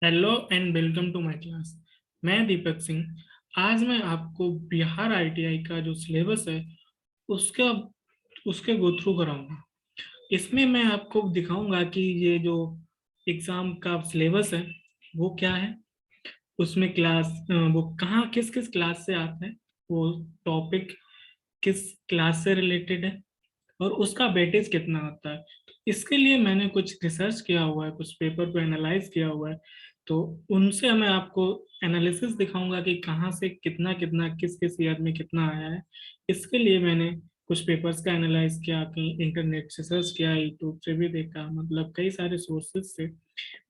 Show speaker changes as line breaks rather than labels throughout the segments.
Hello and welcome to my class. मैं दीपक सिंह। आज मैं आपको बिहार आईटीआई का जो सिलेबस है उसका उसके गो थ्रू कराऊंगा। इसमें मैं आपको दिखाऊंगा कि ये जो एग्जाम का सिलेबस है वो क्या है, उसमें वो कहाँ किस किस क्लास से आता है, वो टॉपिक किस क्लास से रिलेटेड है और उसका वेटेज कितना आता है। तो इसके लिए मैंने कुछ रिसर्च किया हुआ है, कुछ पेपर को एनालाइज किया हुआ है। तो उनसे मैं आपको एनालिसिस दिखाऊंगा कि कहाँ से कितना कितना किस किस ईयर में कितना आया है। इसके लिए मैंने कुछ पेपर्स का एनालाइज किया, कहीं इंटरनेट से सर्च किया, यूट्यूब से भी देखा, मतलब कई सारे सोर्सेज से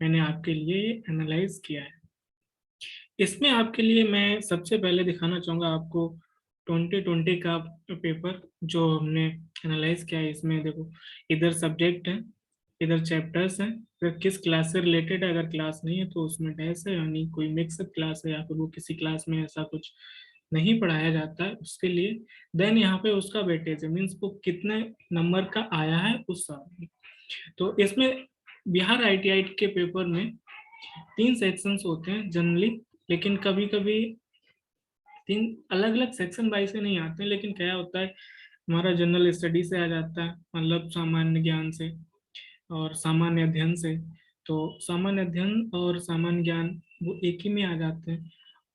मैंने आपके लिए एनालाइज किया है। इसमें आपके लिए मैं सबसे पहले दिखाना चाहूंगा आपको 2020 का पेपर जो हमने एनालाइज किया है। इसमें देखो, इधर सब्जेक्ट है, इधर चैप्टर्स हैं, फिर किस क्लास से रिलेटेड है। अगर क्लास नहीं है तो उसमें डैश है, यानी कोई मिक्सअप क्लास है या फिर वो किसी क्लास में ऐसा कुछ नहीं पढ़ाया जाता है उसके लिए। देन यहाँ पे उसका वेटेज है, मीन्स वो कितने नंबर का आया है उस साल में। तो इसमें बिहार आईटीआई के पेपर में तीन सेक्शंस होते हैं जनरली, लेकिन कभी कभी तीन अलग अलग सेक्शन वाइज से नहीं आते हैं। लेकिन क्या होता है, हमारा जनरल स्टडी से आ जाता है, मतलब सामान्य ज्ञान से और सामान्य अध्ययन से। तो सामान्य अध्ययन और सामान्य ज्ञान वो एक ही में आ जाते हैं।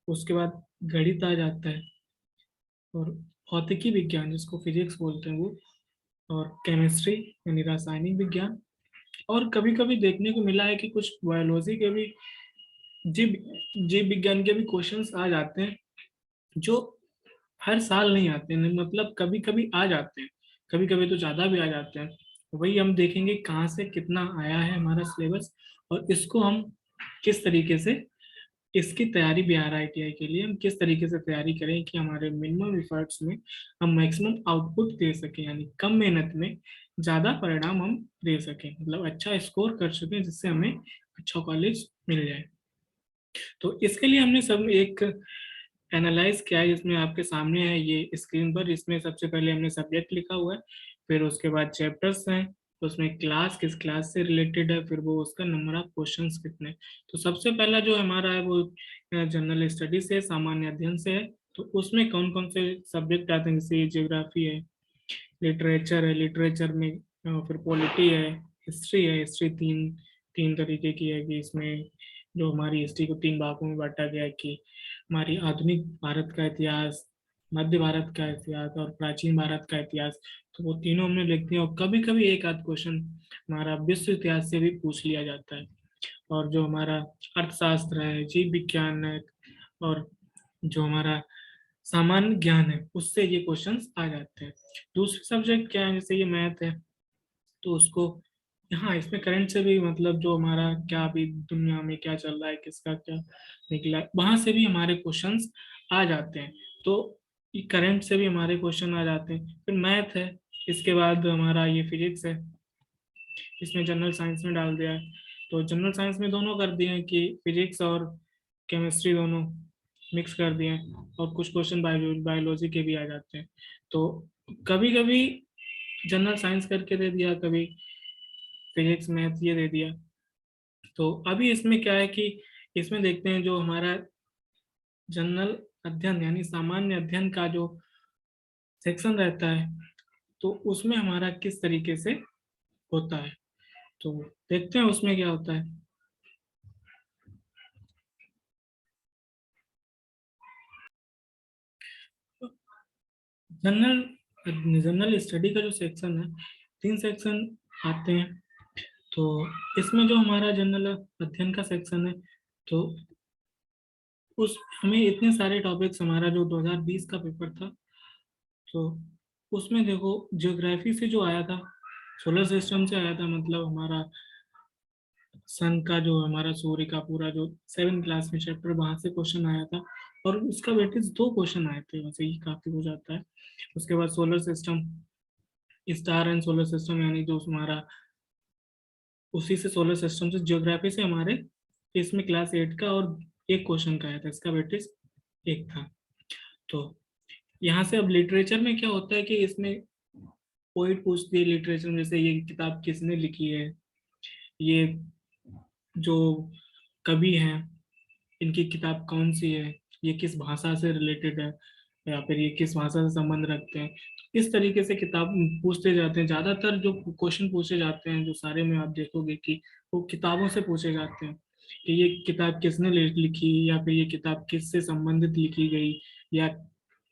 उसके बाद गणित आ जाता है, और भौतिकी विज्ञान जिसको फिजिक्स बोलते हैं वो, और केमिस्ट्री यानी रासायनिक विज्ञान। और कभी कभी देखने को मिला है कि कुछ बायोलॉजी के भी, जीव जीव विज्ञान के भी क्वेश्चंस आ जाते हैं, जो हर साल नहीं आते हैं, मतलब कभी कभी आ जाते हैं, कभी कभी तो ज्यादा भी आ जाते हैं। वही हम देखेंगे कहाँ से कितना आया है हमारा सिलेबस, और इसको हम किस तरीके से, इसकी तैयारी बिहार आईटीआई के लिए हम किस तरीके से तैयारी करें कि हमारे मिनिमम एफर्ट्स में हम मैक्सिमम आउटपुट दे सकें, यानी कम मेहनत में ज्यादा परिणाम हम दे सकें, मतलब अच्छा स्कोर कर सकें जिससे हमें अच्छा कॉलेज मिल जाए। तो इसके लिए हमने सब एक एनालाइज किया है, जिसमें आपके सामने है ये स्क्रीन पर। इसमें सबसे पहले हमने सब्जेक्ट लिखा हुआ है, फिर उसके बाद चैप्टर्स हैं, तो उसमें क्लास किस क्लास से रिलेटेड है, फिर वो उसका नंबर ऑफ क्वेश्चंस कितने। तो सबसे पहला जो हमारा है वो जनरल स्टडी से, सामान्य अध्ययन से है। तो उसमें कौन कौन से सब्जेक्ट आते हैं, जैसे ज्योग्राफी है, लिटरेचर है, लिटरेचर में फिर पॉलिटी है, हिस्ट्री है। हिस्ट्री तीन तीन तरीके की है कि इसमें जो हमारी हिस्ट्री को तीन भागों में बांटा गया है कि हमारी आधुनिक भारत का इतिहास, मध्य भारत का इतिहास और प्राचीन भारत का इतिहास। तो वो तीनों हमने लिख दिया, और कभी कभी एक आध क्वेश्चन हमारा विश्व इतिहास से भी पूछ लिया जाता है। और जो हमारा अर्थशास्त्र है, जीव विज्ञान है, और जो हमारा सामान्य ज्ञान है, उससे ये क्वेश्चंस आ जाते हैं। दूसरे सब्जेक्ट क्या है, जैसे ये मैथ है, तो उसको यहाँ इसमें करंट से भी, मतलब जो हमारा क्या अभी दुनिया में क्या चल रहा है, किसका क्या निकला है, वहां से भी हमारे क्वेश्चंस आ जाते हैं। तो ये करंट से भी हमारे क्वेश्चन आ जाते हैं। फिर मैथ है, इसके बाद हमारा ये फिजिक्स है, इसमें जनरल साइंस में डाल दिया है। तो जनरल साइंस में दोनों कर दिए हैं कि फिजिक्स और केमिस्ट्री दोनों मिक्स कर दिए हैं, और कुछ क्वेश्चन बायोलॉजी के भी आ जाते हैं। तो कभी कभी जनरल साइंस करके दे दिया, कभी फिजिक्स मैथ ये दे दिया। तो अभी इसमें क्या है कि इसमें देखते हैं जो हमारा जनरल अध्ययन यानी सामान्य अध्ययन का जो सेक्शन रहता है, तो उसमें हमारा किस तरीके से होता है। तो देखते हैं उसमें क्या होता है। जनरल जनरल स्टडी का जो सेक्शन है, तीन सेक्शन आते हैं। तो इसमें जो हमारा जनरल अध्ययन का सेक्शन है, तो उस हमें इतने सारे टॉपिक्स, हमारा जो 2020 का पेपर था, तो उसमें देखो ज्योग्राफी से जो आया था, सोलर सिस्टम से आया था, मतलब हमारा सन का जो हमारा सूर्य का पूरा जो 7 क्लास में चैप्टर, वहां से क्वेश्चन आया था। और उसका वेटेज दो क्वेश्चन आए थे, वैसे ही काफी हो जाता है। उसके बाद solar system, star and solar system, यानी जो हमारा उसी से सोलर सिस्टम से ज्योग्राफी से हमारे इसमें क्लास 8 का और एक क्वेश्चन का आया था, इसका वेटेज एक था। तो यहाँ से अब लिटरेचर में क्या होता है कि इसमें पोइट पूछती है लिटरेचर में, जैसे ये किताब किसने लिखी है, ये जो कवि हैं, इनकी किताब कौन सी है, ये किस भाषा से रिलेटेड है, या फिर ये किस भाषा से संबंध रखते हैं। इस तरीके से किताब पूछते जाते हैं। ज्यादातर जो क्वेश्चन पूछे जाते हैं, जो सारे में आप देखोगे कि वो किताबों से पूछे जाते हैं कि ये किताब किसने लिखी, या फिर ये किताब किससे संबंधित लिखी गई, या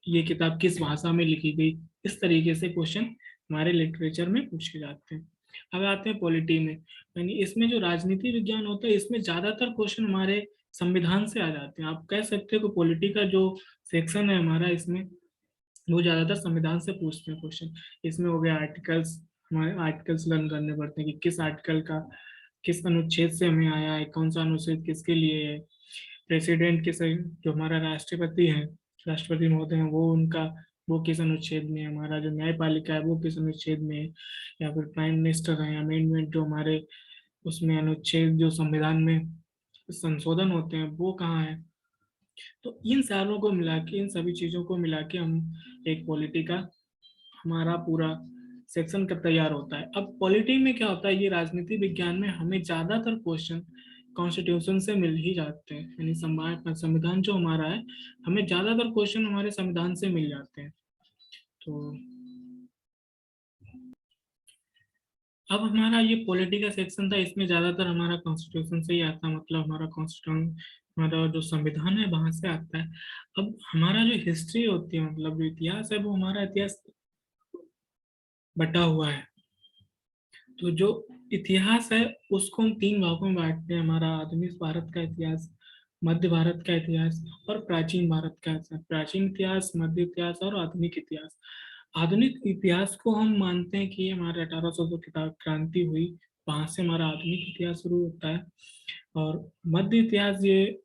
ये किताब किस भाषा में लिखी गई। इस तरीके से क्वेश्चन हमारे लिटरेचर में पूछे जाते हैं। अब आते हैं पॉलिटी में, यानी इसमें जो राजनीति विज्ञान होता है, इसमें ज्यादातर क्वेश्चन हमारे संविधान से आ जाते हैं। आप कह सकते हो कि पॉलिटी का जो सेक्शन है हमारा, इसमें वो ज्यादातर संविधान से पूछते हैं क्वेश्चन। इसमें हो गया आर्टिकल्स, हमारे आर्टिकल्स लर्न करने पड़ते हैं कि किस आर्टिकल का किस अनुच्छेद से हमें आया है, कौन सा अनुच्छेद किसके लिए है, प्रेसिडेंट किस, जो हमारा राष्ट्रपति है, राष्ट्रपति महोदय हैं, वो उनका वो किस अनुच्छेद में है, हमारा जो न्यायपालिका है वो किस अनुच्छेद में है, या फिर प्राइम मिनिस्टर है, अमेंडमेंट जो हमारे उसमें अनुच्छेद जो संविधान में संशोधन होते हैं वो कहाँ है। तो इन सारों को मिला के, इन सभी चीजों को मिला के हम एक पॉलिटी का हमारा पूरा सेक्शन का तैयार होता है। अब पॉलिटी में क्या होता है, ये राजनीति विज्ञान में हमें ज्यादातर क्वेश्चन कॉन्स्टिट्यूशन से मिल ही जाते हैं, यानी संविधान जो हमारा है, हमें ज्यादातर क्वेश्चन हमारे संविधान से मिल जाते हैं। तो अब हमारा ये पॉलिटी का सेक्शन था, इसमें ज्यादातर हमारा कॉन्स्टिट्यूशन से ही आता है, मतलब हमारा कॉन्स्टिट्यूशन, हमारा जो संविधान है वहां से आता है। अब हमारा जो हिस्ट्री होती है, मतलब जो इतिहास है, वो हमारा इतिहास बटा हुआ है। तो जो इतिहास है उसको हम तीन भागों में बांटते हैं, हमारा आधुनिक भारत का इतिहास, मध्य भारत का इतिहास और प्राचीन भारत का इतिहास। प्राचीन इतिहास, मध्य इतिहास और आधुनिक इतिहास। आधुनिक इतिहास को हम मानते हैं कि हमारे 1800 जो क्रांति हुई, वहां से हमारा आधुनिक इतिहास शुरू होता है। और मध्य इतिहास, ये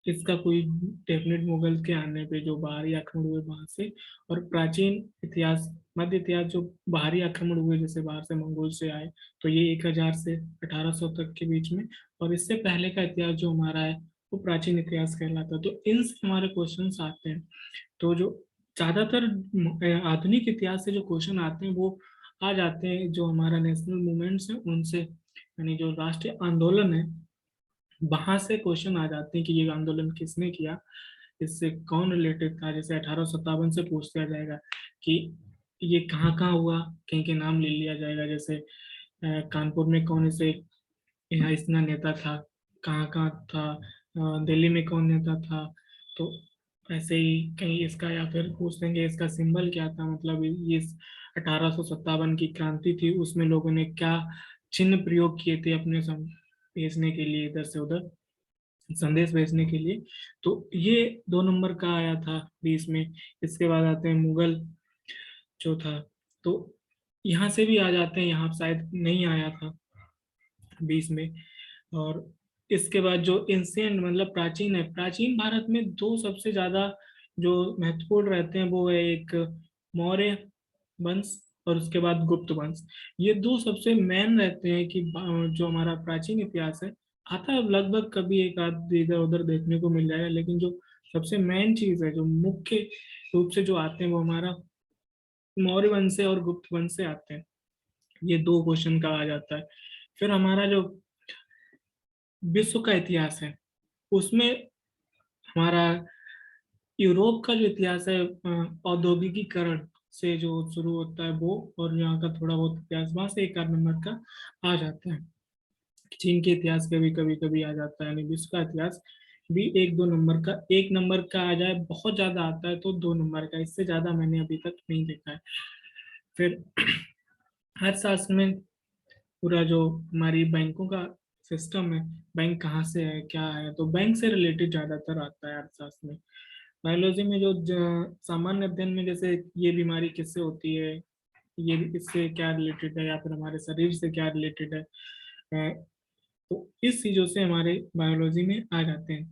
इसका कोई डेफिनेट मुगल के आने पे जो बाहरी आक्रमण हुए वहां से। और प्राचीन इतिहास, मध्य इतिहास, जो बाहरी आक्रमण हुए जैसे बाहर से मंगोल से आए, तो ये 1000 से 1800 तक के बीच में। और इससे पहले का इतिहास जो हमारा है वो प्राचीन इतिहास कहलाता है। तो इनसे हमारे क्वेश्चन आते हैं। तो जो ज्यादातर आधुनिक इतिहास से जो क्वेश्चन आते हैं वो आ जाते हैं जो हमारा नेशनल मूवमेंट्स है उनसे, यानी जो राष्ट्रीय आंदोलन है वहां से क्वेश्चन आ जाते हैं कि ये आंदोलन किसने किया, इससे कौन रिलेटेड था। जैसे 1857 से पूछ लिया जाएगा कि ये कहाँ कहाँ हुआ, कहीं के नाम ले लिया जाएगा। जैसे कानपुर में कौन से यहाँ इसना नेता था, कहाँ कहाँ था, दिल्ली में कौन नेता था। तो ऐसे ही कहीं इसका, या फिर पूछ लेंगे इसका सिंबल क्या था, मतलब ये 1857 की क्रांति थी उसमें लोगों ने क्या चिन्ह प्रयोग किए थे अपने भेजने के लिए, इधर से उधर संदेश भेजने के लिए। तो ये 2 नंबर का आया था 20 में। इसके बाद आते हैं मुगल जो था, तो यहाँ से भी आ जाते हैं, यहाँ शायद नहीं आया था 20 में। और इसके बाद जो एंशियंट मतलब प्राचीन है, प्राचीन भारत में दो सबसे ज्यादा जो महत्वपूर्ण रहते हैं वो है एक मौर्य वंश और उसके बाद गुप्त वंश। ये दो सबसे मेन रहते हैं कि जो हमारा प्राचीन इतिहास है, आता है लगभग कभी एक आध इधर उधर देखने को मिल जाएगा, लेकिन जो सबसे मेन चीज है, जो मुख्य रूप से जो आते हैं वो हमारा मौर्य वंश से और गुप्त वंश से आते हैं। ये दो क्वेश्चन का आ जाता है। फिर हमारा जो विश्व का इतिहास है उसमें हमारा यूरोप का जो इतिहास है औद्योगिकीकरण से जो शुरू होता है वो, और यहाँ का थोड़ा बहुत इतिहास वहां से 1 आध नंबर का आ जाता है। चीन के इतिहास का भी कभी कभी आ जाता है, यानी विश्व का इतिहास भी 1 2 नंबर का, 1 नंबर का आ जाए, बहुत ज्यादा आता है तो 2 नंबर का, इससे ज्यादा मैंने अभी तक नहीं देखा है। फिर अर्थशास्त्र में पूरा जो हमारी बैंकों का सिस्टम है, बैंक कहाँ से है क्या है, तो बैंक से रिलेटेड ज्यादातर आता है अर्थशास्त्र में। बायोलॉजी में जो सामान्य अध्ययन में, जैसे ये बीमारी किससे होती है, ये इससे क्या रिलेटेड है, या फिर हमारे शरीर से क्या रिलेटेड है, तो इस चीजों से हमारे बायोलॉजी में आ जाते हैं।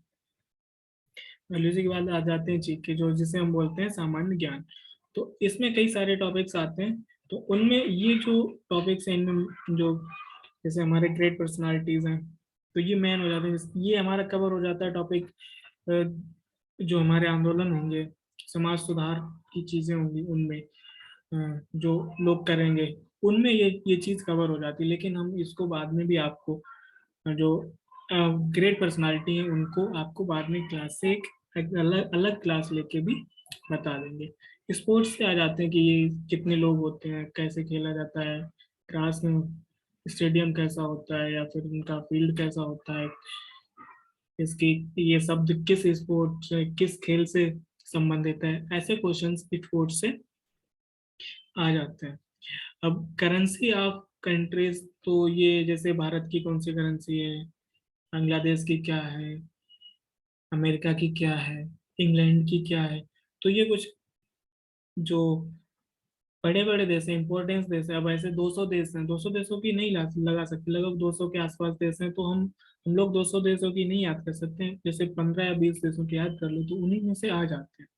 बायोलॉजी के बाद आ जाते हैं जी के, जो जिसे हम बोलते हैं सामान्य ज्ञान। तो इसमें कई सारे टॉपिक्स आते हैं, तो उनमें ये जो टॉपिक्स हैं इनमें जो जैसे हमारे ग्रेट पर्सनालिटीज हैं, तो ये मेन हो जाते हैं। ये हमारा कवर हो जाता है टॉपिक, जो हमारे आंदोलन होंगे, समाज सुधार की चीजें होंगी उनमें, जो लोग करेंगे उनमें ये चीज कवर हो जाती है। लेकिन हम इसको बाद में भी आपको जो ग्रेट पर्सनालिटी है उनको आपको बाद में क्लास से एक अलग अलग क्लास लेके भी बता देंगे। स्पोर्ट्स से आ जाते हैं कि ये कितने लोग होते हैं, कैसे खेला जाता है, क्लास में स्टेडियम कैसा होता है या फिर उनका फील्ड कैसा होता है, इसकी ये शब्द किस स्पोर्ट से किस खेल से संबंधित है, ऐसे क्वेश्चंस स्पोर्ट्स से आ जाते हैं। अब करेंसी ऑफ कंट्रीज, तो ये जैसे भारत की कौन सी करेंसी है, बांग्लादेश की क्या है, अमेरिका की क्या है, इंग्लैंड की क्या है, तो ये कुछ जो बड़े बड़े देश हैं, इंपॉर्टेंस देश है। अब ऐसे 200 देश हैं, 200 देशों की नहीं लगा सकते, लगभग 200 के आसपास देश हैं, तो हम लोग 200 देशों की नहीं याद कर सकते हैं। जैसे 15 या 20 देशों की याद कर लो तो उन्हीं में से आ जाते हैं,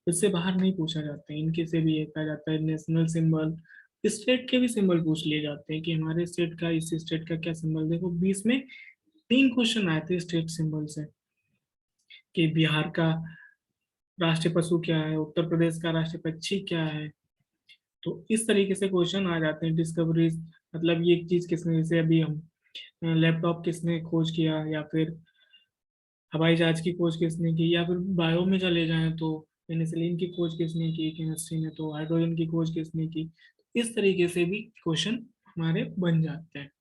इससे बाहर नहीं पूछा जाता है। इनके से भी एक आ जाता है नेशनल सिंबल, स्टेट के भी सिंबल पूछ लिए जाते हैं कि हमारे स्टेट का, इस स्टेट का क्या सिंबल। देखो 20 में 3 क्वेश्चन आए थे स्टेट सिंबल से, कि बिहार का राष्ट्रीय पशु क्या है, उत्तर प्रदेश का राष्ट्रीय पक्षी क्या है। तो इस तरीके से क्वेश्चन आ जाते हैं। डिस्कवरीज, मतलब ये चीज किसने, जैसे अभी हम लैपटॉप किसने खोज किया, या फिर हवाई जहाज की खोज किसने की, या फिर बायो में चले जाएं तो पेनिसिलिन की खोज किसने की, केमिस्ट्री में तो हाइड्रोजन की खोज किसने की। इस तरीके से भी क्वेश्चन हमारे बन जाते हैं।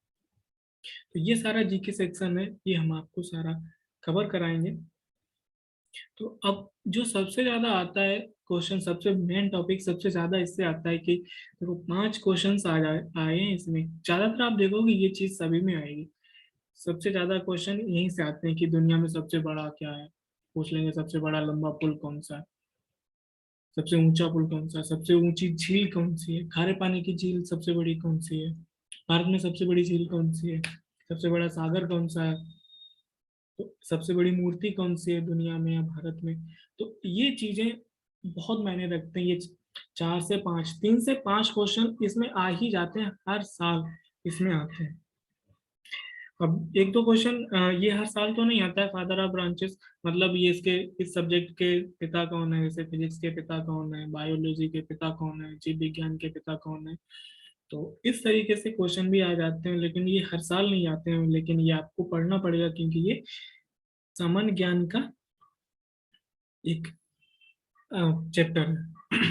तो ये सारा जीके सेक्शन है, ये हम आपको सारा कवर कराएंगे। तो अब जो सबसे ज्यादा आता है क्वेश्चन, सबसे मेन टॉपिक सबसे ज्यादा इससे आता है कि देखो 5 क्वेश्चन आए हैं इसमें। ज्यादातर आप देखोगे ये चीज सभी में आएगी। सबसे ज्यादा क्वेश्चन यहीं से आते हैं कि दुनिया में सबसे बड़ा क्या है, पूछ लेंगे सबसे बड़ा लंबा पुल कौन सा है, सबसे ऊंचा पुल कौन सा है, सबसे ऊंची झील कौन सी है, खारे पानी की झील सबसे बड़ी कौन सी है, भारत में सबसे बड़ी झील कौन सी है, सबसे बड़ा सागर कौन सा है, तो सबसे बड़ी मूर्ति कौन सी है दुनिया में या भारत में। तो ये चीजें बहुत मायने रखते हैं। ये 4 से 5, 3 से 5 क्वेश्चन इसमें आ ही जाते हैं, हर साल इसमें आते हैं। अब एक दो क्वेश्चन ये हर साल तो नहीं आता है, फादर ऑफ ब्रांचेस, मतलब ये इसके इस सब्जेक्ट के पिता कौन है, जैसे फिजिक्स के पिता कौन है, बायोलॉजी के पिता कौन है, जीव विज्ञान के पिता कौन है। तो इस तरीके से क्वेश्चन भी आ जाते हैं, लेकिन ये हर साल नहीं आते हैं, लेकिन ये आपको पढ़ना पड़ेगा क्योंकि ये सामान्य ज्ञान का एक चैप्टर है।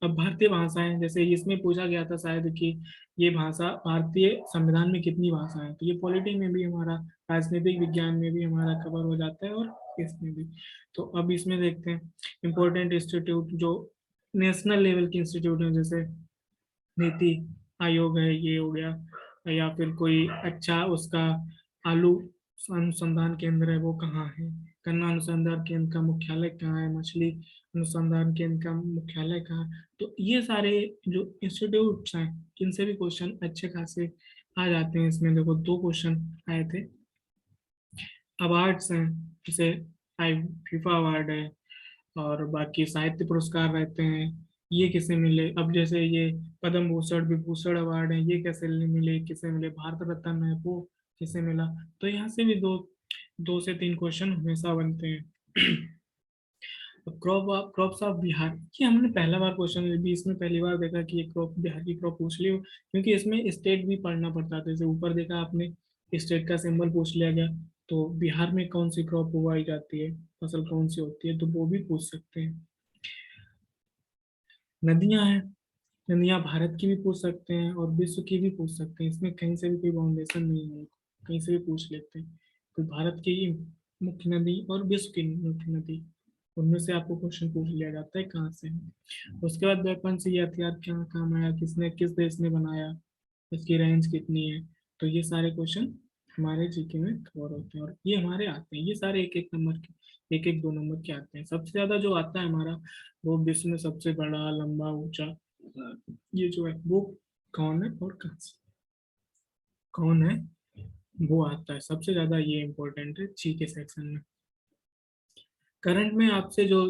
अब भारतीय भाषाएं, जैसे इसमें पूछा गया था शायद कि ये भाषा भारतीय संविधान में कितनी भाषाएं हैं, तो ये पॉलिटी में भी हमारा, राजनीतिक विज्ञान में भी हमारा कवर हो जाता है, और इसमें भी। तो अब इसमें देखते हैं इम्पोर्टेंट इंस्टीट्यूट, जो नेशनल लेवल के इंस्टीट्यूट हैं, जैसे नीति आयोग है, ये हो गया, या फिर कोई अच्छा उसका आलू अनुसंधान केंद्र है वो कहाँ है, गन्ना अनुसंधान केंद्र का मुख्यालय कहाँ है, मछली अनुसंधान केंद्र का मुख्यालय कहाँ है। तो ये सारे जो इंस्टीट्यूट्स हैं, इनसे भी क्वेश्चन अच्छे खासे आ जाते हैं। इसमें देखो 2 क्वेश्चन आए थे। अवार्ड्स हैं, जैसे आई फीफा अवार्ड है, और बाकी साहित्य पुरस्कार रहते हैं, ये किसे मिले। अब जैसे ये पद्म भूषण विभूषण अवार्ड है, ये कैसे मिले, किसे मिले, भारत रत्न है वो किसे मिला। तो यहाँ से भी 2 से 3 क्वेश्चन हमेशा बनते हैं। क्रॉप्स ऑफ बिहार, ये हमने पहला बार क्वेश्चन भी इसमें पहली बार देखा कि ये क्रॉप बिहार की क्रॉप पूछ ली हो, क्योंकि इसमें स्टेट भी पढ़ना पड़ता था। जैसे ऊपर देखा आपने, स्टेट का सिंबल पूछ लिया गया, तो बिहार में कौन सी क्रॉप उगाई जाती है, फसल कौन सी होती है, तो वो भी पूछ सकते हैं। नदियां हैं, नदियां भारत की भी पूछ सकते हैं और विश्व की भी पूछ सकते हैं, इसमें कहीं से भी कोई बाउंडेशन नहीं है, कहीं से भी पूछ लेते हैं। तो भारत की मुख्य नदी और विश्व की मुख्य नदी, उनमें से आपको क्वेश्चन पूछ लिया जाता है कहाँ से है। उसके बाद वेपन से ये हथियार क्या काम आया, किसने, किस देश ने बनाया, इसकी रेंज कितनी है। तो ये सारे क्वेश्चन हमारे जीके में कवर होते हैं, और ये हमारे आते हैं, ये सारे एक एक नंबर के, एक एक 2 नंबर के आते हैं। सबसे ज्यादा जो आता है हमारा, वो विश्व में सबसे बड़ा लंबा ऊंचा, ये जो है वो कौन है और कहाँ से, कौन है, वो आता है सबसे ज्यादा। ये इंपॉर्टेंट है जी के सेक्शन में। करंट में आपसे जो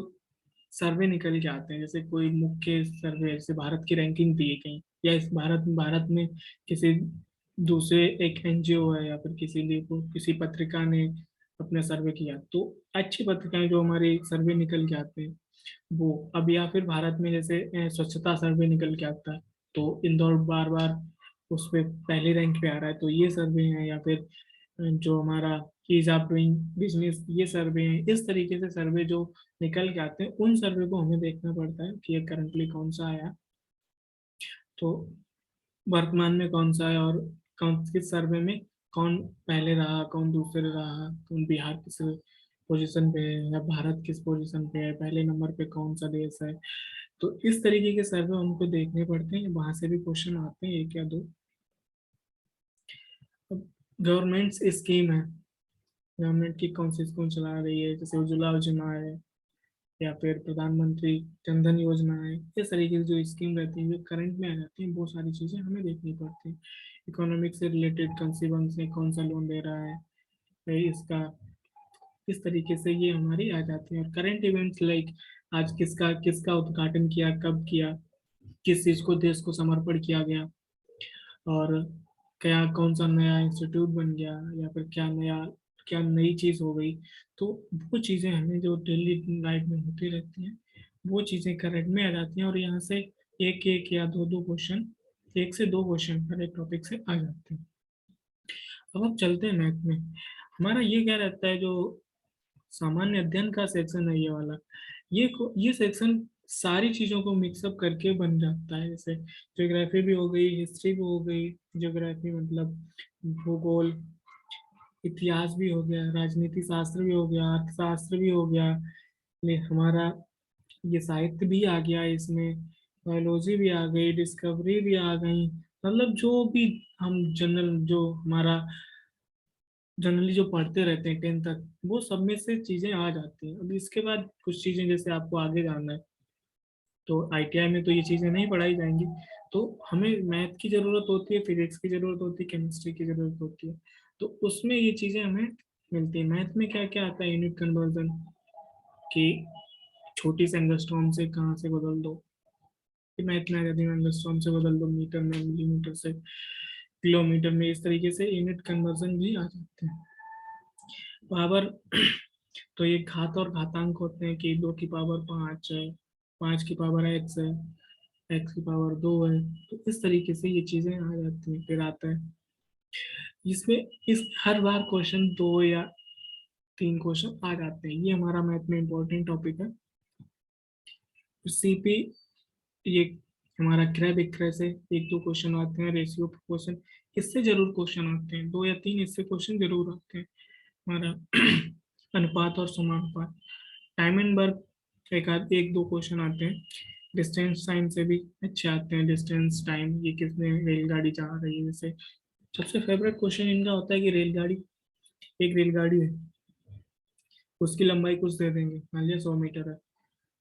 सर्वे निकल के आते हैं, जैसे कोई मुख्य सर्वे, जैसे भारत की रैंकिंग दी है कहीं, या इस भारत में किसी दूसरे एक एनजीओ है, या फिर किसी लिए किसी पत्रिका ने अपना सर्वे किया, तो अच्छी पत्रिकाएं जो हमारी सर्वे निकल के आते हैं वो। अब या फिर भारत में जैसे स्वच्छता सर्वे निकल के आता है, तो इंदौर बार बार उस पे पहले रैंक पे आ रहा है, तो ये सर्वे है। या फिर जो हमारा इज आप डूइंग बिजनेस, ये सर्वे है, इस तरीके से सर्वे जो निकल के आते हैं उन सर्वे को हमें देखना पड़ता है कि ये करंटली कौन सा आया, तो वर्तमान में कौन सा है, और कौन किस सर्वे में कौन पहले रहा, कौन दूसरे रहा, कौन बिहार किस पोजीशन पे है या भारत किस पोजीशन पे है, पहले नंबर पे कौन सा देश है। तो इस तरीके के सर्वे हमको देखने पड़ते हैं, वहां से भी क्वेश्चन आते हैं एक या दो। गवर्नमेंट स्कीम है, गवर्नमेंट की कौन सी स्कीम चला रही है, जैसे उज्ज्वला योजना है या फिर प्रधानमंत्री जनधन योजना है, इस तरीके की जो स्कीम रहती है जो करंट में आ जाती है, बहुत सारी चीजें हमें देखनी पड़ती है। इकोनॉमिक से रिलेटेड कौन सी बैंक से कौन सा लोन दे रहा है, फिर इसका इस तरीके से ये हमारी आ जाती है। और करंट इवेंट्स लाइक आज किसका किसका उद्घाटन किया, कब किया, किस चीज को देश को समर्पण किया गया, और क्या कौन सा नया इंस्टीट्यूट बन गया, या फिर क्या नया क्या नई चीज हो गई। तो वो चीजें हमें जो डेली लाइफ में होती रहती हैं, वो चीजें करंट में आ जाती हैं, और यहाँ से एक एक या दो दो क्वेश्चन, एक से दो क्वेश्चन हर एक टॉपिक से आ जाते हैं। अब हम चलते हैं मैथ में। हमारा ये क्या रहता है, जो सामान्य अध्ययन का सेक्शन है ये वाला, ये सेक्शन सारी चीजों को मिक्सअप करके बन जाता है। जैसे ज्योग्राफी भी हो गई, हिस्ट्री भी हो गई, ज्योग्राफी मतलब भूगोल, इतिहास भी हो गया, राजनीति शास्त्र भी हो गया, अर्थशास्त्र भी हो गया, हमारा ये साहित्य भी आ गया इसमें, बायोलॉजी भी आ गई, डिस्कवरी भी आ गई, मतलब जो भी हम जनरल जो हमारा जनरली जो पढ़ते रहते हैं 10 तक, वो सब में से चीजें आ जाती हैं। अब इसके बाद कुछ चीजें जैसे आपको आगे जानना है, तो आईटीआई में तो ये चीजें नहीं पढ़ाई जाएंगी, तो हमें मैथ की जरूरत होती है, फिजिक्स की जरूरत होती है, केमिस्ट्री की जरूरत होती है। तो उसमें ये चीजें हमें मिलती है। मैथ में क्या क्या आता है, यूनिट कन्वर्जन की, छोटी से एंगस्ट्रॉम से कहाँ से बदल दो, कि मैथ में आ जाती है, एंगस्ट्रॉम से बदल दो मीटर में, मिलीमीटर से किलोमीटर में, इस तरीके से यूनिट कन्वर्जन भी आ जाते हैं। पावर तो ये घात और घातांक होते हैं कि 2 की पावर 5 है, 5 की पावर x है, x की पावर 2 है। तो इस तरीके से ये चीजें आ जाती हैं। फिर आता है इसमें, इस हर बार क्वेश्चन 2 या 3 क्वेश्चन आ जाते हैं, ये हमारा मैथ में इंपॉर्टेंट टॉपिक है। सीपी, ये हमारा क्रय विक्रय से एक दो क्वेश्चन आते हैं, रेशियो क्वेश्चन इससे जरूर क्वेश्चन आते हैं, 2 या 3 इससे क्वेश्चन जरूर आते हैं। हमारा अनुपात और समानुपात, टाइम एंड वर्क एक आध एक दो क्वेश्चन आते हैं। डिस्टेंस टाइम से भी अच्छे आते हैं, डिस्टेंस टाइम, ये कितने रेलगाड़ी जा रही है, जैसे सबसे फेवरेट क्वेश्चन इनका होता है कि रेलगाड़ी, एक रेलगाड़ी है, उसकी लंबाई कुछ दे देंगे, मान लिया 100 मीटर है,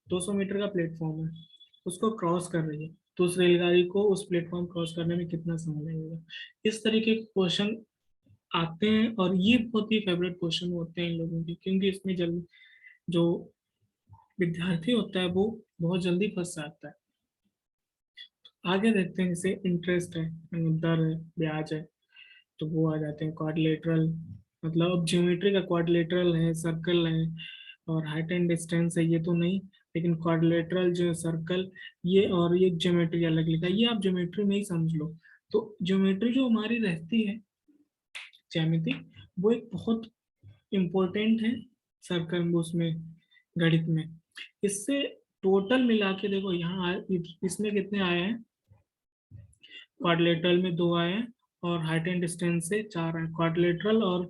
200 मीटर का प्लेटफॉर्म है, उसको क्रॉस कर रही है, तो उस रेलगाड़ी को उस प्लेटफॉर्म क्रॉस करने में कितना समय लगेगा। इस तरीके के क्वेश्चन आते हैं, और ये बहुत ही फेवरेट क्वेश्चन होते हैं इन लोगों के, क्योंकि इसमें जल्द जो विद्यार्थी होता है वो बहुत जल्दी फंस जाता है। आगे देखते हैं, जैसे इंटरेस्ट है, दर है, ब्याज है, तो वो आ जाते हैं क्वाड्रिलेटरल, मतलब अब ज्योमेट्री का क्वाड्रिलेटरल है, सर्कल है, और हाइट एंड डिस्टेंस है, ये तो नहीं, लेकिन क्वाड्रिलेटरल जो है सर्कल, ये और ये ज्योमेट्री अलग लिखा है, ये आप ज्योमेट्री में ही समझ लो। तो ज्योमेट्री जो हमारी रहती है, ज्यामिति, वो एक बहुत इम्पोर्टेंट है सर्कल उसमें, गणित में। इससे टोटल मिला के देखो यहाँ इसमें कितने आए हैं, क्वाड्रिलेटरल में 2 आए हैं, और हाइट एंड डिस्टेंस से 4 आए, क्वाड्रिलेटरल और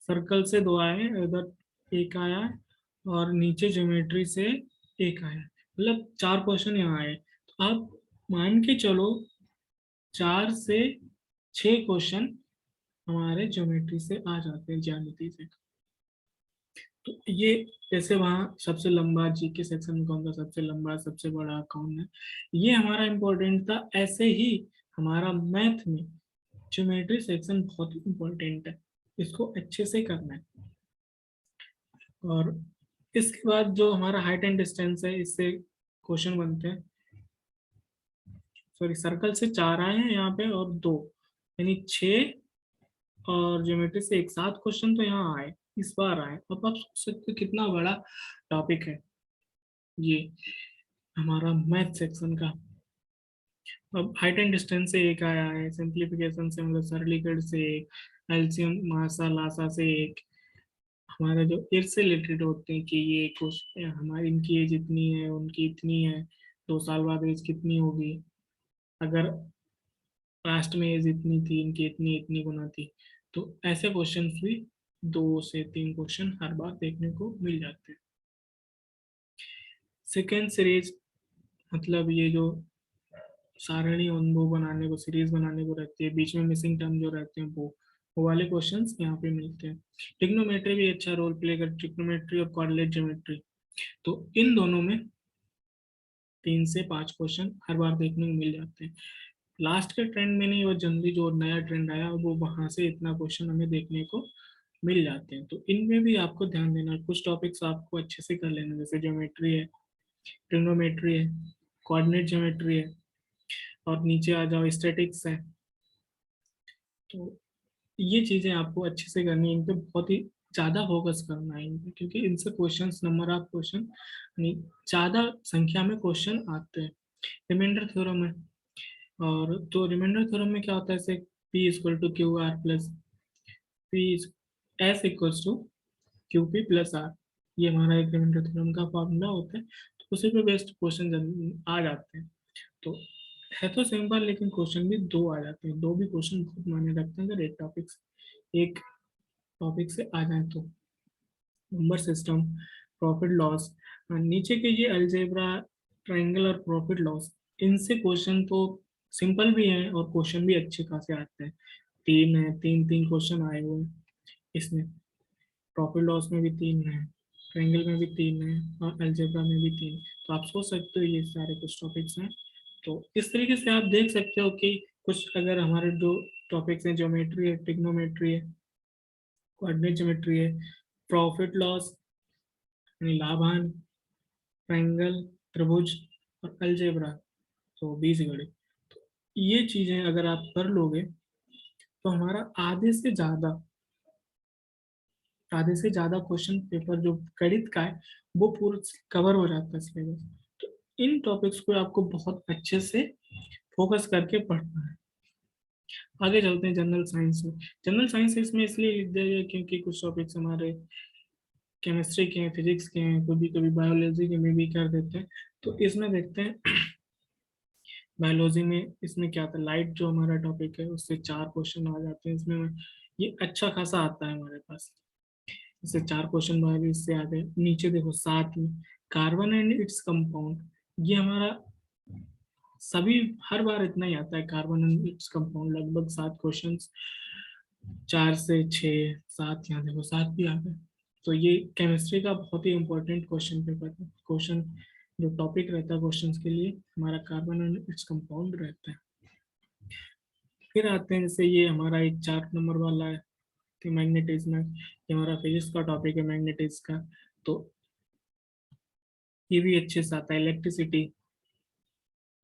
सर्कल से 2 आए हैं, इधर एक आया है, और नीचे ज्योमेट्री से एक आया है, मतलब 4 क्वेश्चन यहाँ आए। तो आप मान के चलो 4 से 6 क्वेश्चन हमारे ज्योमेट्री से आ जाते हैं, ज्यामिति से। तो ये जैसे वहाँ सबसे लंबा जीके सेक्शन में कौन सा सबसे लंबा सबसे बड़ा कौन है, ये हमारा इम्पोर्टेंट था। ऐसे ही हमारा मैथ में ज्योमेट्री सेक्शन बहुत इम्पोर्टेंट है, इसको अच्छे से करना है। और इसके बाद जो हमारा हाइट एंड डिस्टेंस है, इससे क्वेश्चन बनते हैं, सॉरी सर्कल से 4 आए हैं यहाँ पे और 2, यानी 6, और ज्योमेट्री से एक, 7 क्वेश्चन तो यहाँ आए, इस बार आए। अब आप सोच सकते हो कितना बड़ा टॉपिक है ये हमारा मैथ सेक्शन का। अब हाइट एंड डिस्टेंस से एक आया है, सिंप्लीफिकेशन से मतलब सरलीकरण से एक, एल्सियम मासा लासा से एक, हमारा जो एज से रिलेटेड होते हैं कि ये कुछ हमारी इनकी एज इतनी है, उनकी इतनी है, 2 साल बाद एज कितनी होगी, अगर पास्ट में एज इतनी थी, इनकी इतनी इतनी गुना थी। तो ऐसे क्वेश्चन भी 2 से 3 क्वेश्चन हर बार देखने को मिल जाते हैं। सेकेंड सीरीज, मतलब ये जो सारणी वो बनाने को, सीरीज बनाने को रहती है, बीच में मिसिंग टर्म जो रहते हैं वो वाले क्वेश्चंस यहाँ पे मिलते हैं। ट्रिग्नोमेट्री भी अच्छा रोल प्ले कर, ट्रिग्नोमेट्री और कोऑर्डिनेट ज्योमेट्री, तो इन दोनों में 3 से 5 क्वेश्चन हर बार देखने को मिल जाते हैं। लास्ट के ट्रेंड में नहीं, वो जनरली जो नया ट्रेंड आया वो वहां से इतना क्वेश्चन हमें देखने को मिल जाते हैं। तो इनमें भी आपको ध्यान देना है, कुछ टॉपिक्स आपको अच्छे से कर लेना, जैसे ज्योमेट्री है, ट्रिग्नोमेट्री है, कोऑर्डिनेट ज्योमेट्री है, और नीचे आ जाओ स्टैटिक्स है। तो ये चीजें आपको अच्छे से करनी है, इन पे बहुत ही ज्यादा फोकस करना है इन पे, क्योंकि इनसे क्वेश्चंस, नंबर ऑफ क्वेश्चन, ज्यादा संख्या में क्वेश्चन आते हैं। रिमाइंडर थ्योरम है, और तो रिमाइंडर थ्योरम में क्या होता है, जैसे P equal to Q R plus P, S equal to Q P plus R, ये हमारा एक रिमाइंडर थ्योरम का फॉर्मूला होता है। तो उसी पे बेस्ड क्वेश्चन आ जाते हैं। तो है तो सिंपल, लेकिन क्वेश्चन भी 2 आ जाते हैं, 2 भी क्वेश्चन बहुत मायने रखते हैं अगर एक टॉपिक से आ जाए तो। नंबर सिस्टम, प्रॉफिट लॉस, नीचे के ये अलजेब्रा, ट्रायंगल और प्रॉफिट लॉस, इनसे क्वेश्चन तो सिंपल भी हैं और क्वेश्चन भी अच्छे खासे आते हैं। 3 है, 3 क्वेश्चन आए हुए हैं इसमें। प्रॉफिट लॉस में भी 3 है, ट्रायंगल में भी 3 है, और अलजेब्रा में भी 3। तो आप सोच सकते हो ये सारे कुछ टॉपिक्स हैं। तो इस तरीके से आप देख सकते हो कि कुछ अगर हमारे जो टॉपिक्स हैं, ज्योमेट्री है, ट्रिग्नोमेट्री है, कोऑर्डिनेट ज्योमेट्री है, प्रॉफिट लॉस यानी लाभान, ट्रायंगल, त्रिभुज, और अलजेब्रा, तो बीजगणित, तो ये चीजें अगर आप कर लोगे तो हमारा आधे से ज्यादा क्वेश्चन पेपर जो गणित का है वो पूरा कवर हो जाता है सिलेबस। तो इन टॉपिक्स को आपको बहुत अच्छे से फोकस करके पढ़ना है। आगे चलते हैं जनरल साइंस में। जनरल साइंस इसमें इसलिए लिख दिया गया क्योंकि कुछ टॉपिक्स हमारे केमिस्ट्री के हैं, फिजिक्स के हैं, कभी कभी बायोलॉजी के में भी कर देते हैं। तो इसमें देखते हैं बायोलॉजी में इसमें क्या आता है, लाइट जो हमारा टॉपिक है उससे 4 क्वेश्चन आ जाते हैं इसमें। ये अच्छा खासा आता है हमारे पास, इससे 4 क्वेश्चन बायोलॉजी से आ गए। नीचे देखो 7 में कार्बन एंड इट्स कंपाउंड, ये हमारा सभी हर बार इतना ही आता है, कार्बन एंड इट्स कंपाउंड लगभग 7 क्वेश्चन, 4 से 6 7, यहाँ देखो 7 भी आ गए। तो ये केमिस्ट्री का बहुत ही इंपॉर्टेंट क्वेश्चन पेपर है, क्वेश्चन जो टॉपिक रहता है क्वेश्चंस के लिए हमारा कार्बन एंड इट्स कंपाउंड रहता है। फिर आते हैं जैसे ये हमारा एक 4 नंबर वाला है कि मैग्नेटिज्म है, ये हमारा फिजिक्स का टॉपिक है मैग्नेटिज्म का। तो ये भी अच्छे से आता है, इलेक्ट्रिसिटी।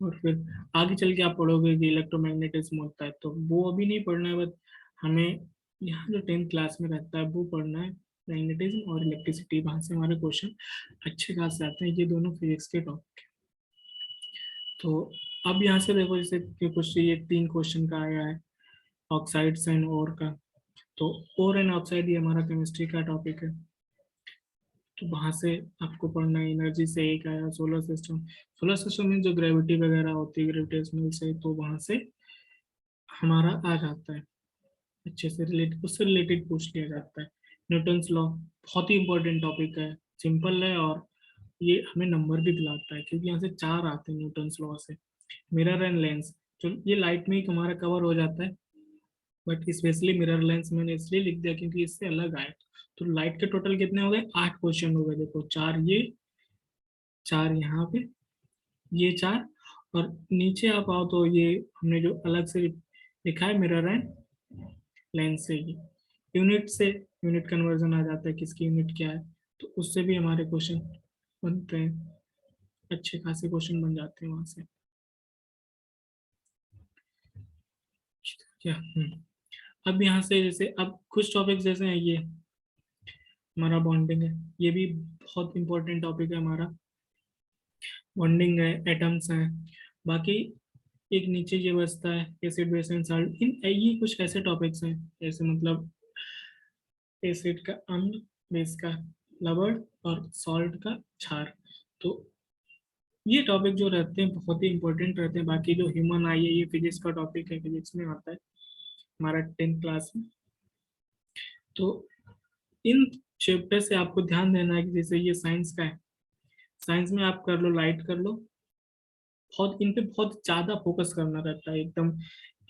और फिर आगे चल के आप पढ़ोगे कि इलेक्ट्रोमैग्नेटिज्म होता है, तो वो अभी नहीं पढ़ना है, बस हमें यहाँ जो 10th क्लास में रहता है वो पढ़ना है, मैग्नेटिज्म और इलेक्ट्रिसिटी, वहां से हमारे क्वेश्चन अच्छे खास आते हैं, ये दोनों फिजिक्स के टॉपिक। तो अब यहाँ से देखो, जैसे कि कुछ ये 3 क्वेश्चन का आया है ऑक्साइड्स एंड ओर का। तो ओर एंड ऑक्साइड ये हमारा केमिस्ट्री का टॉपिक है, तो वहां से आपको पढ़ना है। एनर्जी से एक आया सोलर सिस्टम, सोलर सिस्टम में जो ग्रेविटी वगैरह होती है ग्रेविटेशनल से, तो वहां से हमारा आ जाता है, अच्छे से रिलेटेड, उससे रिलेटेड पूछ लिया जाता है। न्यूटन्स लॉ बहुत ही इंपॉर्टेंट टॉपिक है, सिंपल है, और ये हमें नंबर भी दिलाता है क्योंकि यहाँ से 4 आते हैं न्यूटन्स लॉ से। मिरर एंड लेंस, जो ये लाइट में ही हमारा कवर हो जाता है, बट स्पेशली मिरर लेंस मैंने इसलिए लिख दिया क्योंकि इससे अलग आया। तो लाइट के टोटल कितने हो गए, 8 क्वेश्चन हो गए, देखो 4 ये, 4 यहाँ पे, ये 4, और नीचे आप आओ तो ये हमने जो अलग से लिखा है मिरर एंड लेंस से, ये यूनिट से यूनिट कन्वर्जन आ जाता है, किसकी यूनिट क्या है, तो उससे भी हमारे क्वेश्चन बनते हैं, अच्छे खासे क्वेश्चन बन जाते हैं वहां से। क्या अब यहाँ से जैसे अब कुछ टॉपिक जैसे हैं, ये हमारा बॉन्डिंग है, ये भी बहुत इंपॉर्टेंट टॉपिक है हमारा, बॉन्डिंग है, एटम्स हैं। बाकी एक नीचे ये बचता है एसिड बेस एंड सॉल्ट। इन ये कुछ ऐसे टॉपिक्स हैं जैसे मतलब एसिड का अम्ल, बेस का लवण और सॉल्ट का क्षार। तो ये टॉपिक जो रहते हैं बहुत ही इंपॉर्टेंट रहते हैं। बाकी जो ह्यूमन आई है ये फिजिक्स का टॉपिक है, फिजिक्स में आता है हमारा 10th क्लास में। तो इन चैप्टर से आपको ध्यान देना है कि जैसे ये साइंस का है, साइंस में आप कर लो, लाइट कर लो, बहुत इन पे बहुत ज्यादा फोकस करना रहता है एकदम।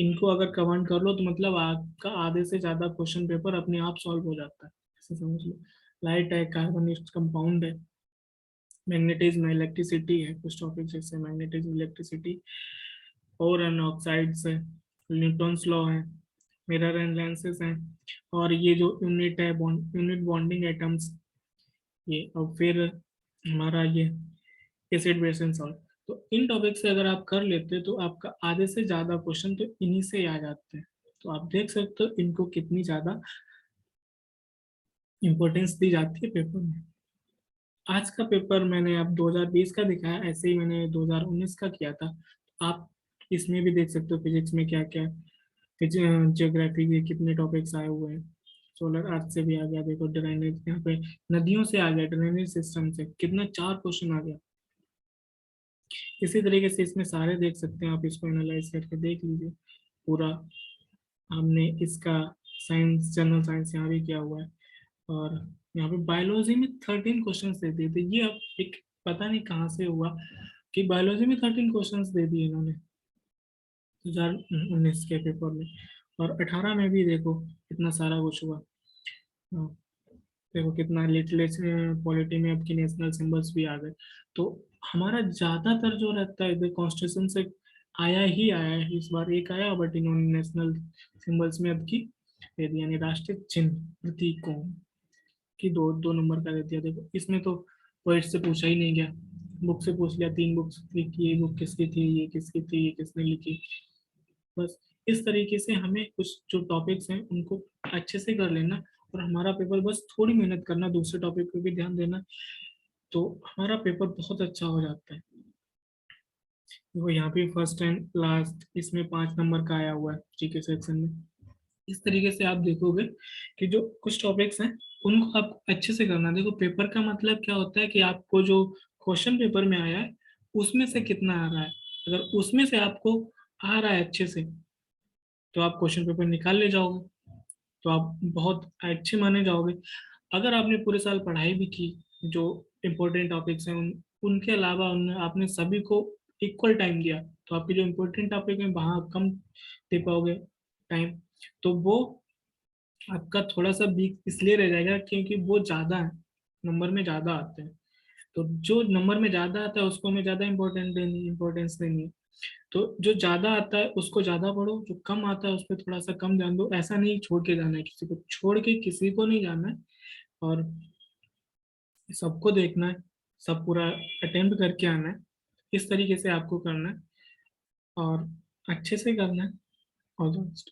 इनको अगर कवर कर लो तो मतलब आपका आधे से ज्यादा क्वेश्चन पेपर अपने आप सॉल्व हो जाता है, ऐसे समझ लो। लाइट है, कार्बनिक कंपाउंड है, मैग्नेटिज्म, इलेक्ट्रिसिटी है, कुछ टॉपिक जैसे मैग्नेटिज्म, इलेक्ट्रिसिटी और एन ऑक्साइड्स है, न्यूटन्स लॉ है, मिरर एंड लेंसेज हैं, और ये जो यूनिट है यूनिट बॉन्डिंग एटम्स, ये और फिर हमारा ये एसिड बेस एंड सॉल्ट। तो इन टॉपिक से अगर आप कर लेते तो आपका आधे से ज्यादा क्वेश्चन तो इन्हीं से ही आ जाते हैं। तो आप देख सकते हो इनको कितनी ज्यादा इंपॉर्टेंस दी जाती है पेपर में। आज का पेपर मैंने अब 2020 का दिखाया, ऐसे ही मैंने 2019 का किया था। आप इसमें भी देख सकते हो फिजिक्स में क्या क्या, जियोग्राफी के कितने टॉपिक्स आए हुए हैं। सोलर अर्थ से भी आ गया, देखो ड्रेनेज यहाँ पे नदियों से आ गया, ड्रेनेज सिस्टम से कितना 4 क्वेश्चन आ गया। इसी तरीके से इसमें सारे देख सकते हैं आप, इसको एनालाइज करके देख लीजिए पूरा। हमने इसका साइंस, जनरल साइंस यहाँ भी किया हुआ है। और यहाँ पे बायोलॉजी में 13 क्वेश्चन दे दिए थे। ये अब एक पता नहीं कहाँ से हुआ कि बायोलॉजी में 13 क्वेश्चन दे दिए इन्होंने 2019 के पेपर में। और 18 में भी देखो कितना सारा कुछ हुआ। हाँ, देखो कितना लिटरेचर पॉलिटी में अब की नेशनल सिंबल्स भी आ गए। तो हमारा ज्यादातर जो रहता है इधर कॉन्स्टिट्यूशन से आया ही आया है। इस बार एक आया बट इन्होंने नेशनल सिंबल्स में अब की दे दिया, यानी राष्ट्रीय चिन्ह प्रतीकों की दो दो नंबर का दे दिया। देखो इसमें तो वर्ड से पूछा ही नहीं गया, बुक से पूछ लिया, 3 बुक्स थी कि ये बुक किसकी थी, ये किसकी थी, ये किसने लिखी। बस इस तरीके से हमें कुछ जो टॉपिक्स हैं उनको अच्छे से कर लेना, और हमारा पेपर बस थोड़ी मेहनत करना, दूसरे टॉपिक पे भी ध्यान देना, तो हमारा पेपर बहुत अच्छा हो जाता है। देखो यहाँ पे फर्स्ट एंड लास्ट इसमें 5 नंबर का आया हुआ है जीके सेक्शन में। इस तरीके से आप देखोगे कि जो कुछ टॉपिक्स हैं उनको आप अच्छे से करना। देखो पेपर का मतलब क्या होता है कि आपको जो क्वेश्चन पेपर में आया है उसमें से कितना आ रहा है। अगर उसमें से आपको आ रहा है अच्छे से तो आप क्वेश्चन पेपर निकाल ले जाओगे, तो आप बहुत अच्छे माने जाओगे। अगर आपने पूरे साल पढ़ाई भी की, जो इम्पोर्टेंट टॉपिक्स हैं उनके अलावा आपने सभी को इक्वल टाइम दिया, तो आपके जो इम्पोर्टेंट टॉपिक हैं वहाँ कम दे पाओगे टाइम, तो वो आपका थोड़ा सा वीक इसलिए रह जाएगा क्योंकि वो ज़्यादा है, नंबर में ज़्यादा आते हैं। तो जो नंबर में ज़्यादा आता है उसको हमें ज़्यादा इंपॉर्टेंस देनी है। तो जो ज्यादा आता है उसको ज्यादा पढ़ो, जो कम आता है उस पर थोड़ा सा कम ध्यान दो। ऐसा नहीं छोड़ के जाना है, किसी को छोड़ के किसी को नहीं जाना है, और सबको देखना है, सब पूरा अटेम्प्ट करके आना है। इस तरीके से आपको करना है और अच्छे से करना है। All the best.